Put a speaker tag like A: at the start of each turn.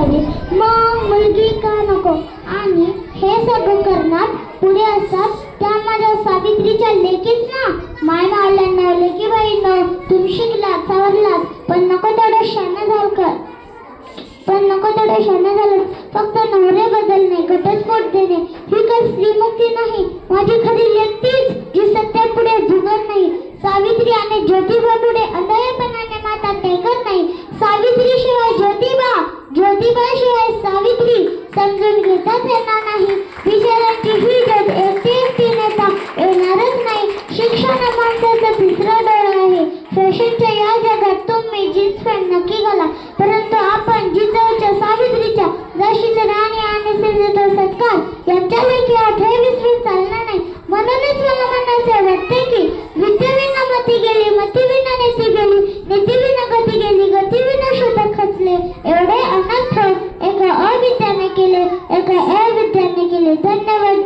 A: असावी, मग मुलगी का नको? आणि हे सगळं करणार पुढे असतात त्या माझ्या सावित्रीच्या लेकीच ना. माय मावल्यांना लेकी बहीण तुम्ही शिकलात सवरलात पण नको तेवढं शाणं झालं. फक्त नवरे बदलणे घटस्फोट देणे ही काही श्रीमुक्ती नाही. माझी खरी लेक तीच जी सत्यापुढे झुकत नाही. सावित्री आणि ज्योतिबा पुढे अंधळेपणाने माता टेकत नाही. सावित्री शिवाय ज्योतिबा, ज्योतिबा शिवाय सावित्री समजून घेताच येणार नाही. विचारांची ही जग एकटी नेता येणारच नाही. शिक्षण माणसाचं तिसरं डोळं आहे. फॅशनच्या या जगात तुम्ही जीन्स पॅन्ट नक्की घाला, परंतु आपण जिजाऊच्या सावित्रीच्या जशीच्या राणी आणि सिंधूचा सत्कार यांच्या लेखी 28 चालणार नाही. म्हणूनच मला म्हणायचे वाटते की विद्येविना मती गेली, मतीविना नेती गेली, नेतीविना गती गेली, गतीविना शोधक खचले. एवढे अनर्थ एका अविद्याने केले, एका अविद्याने केले. धन्यवाद.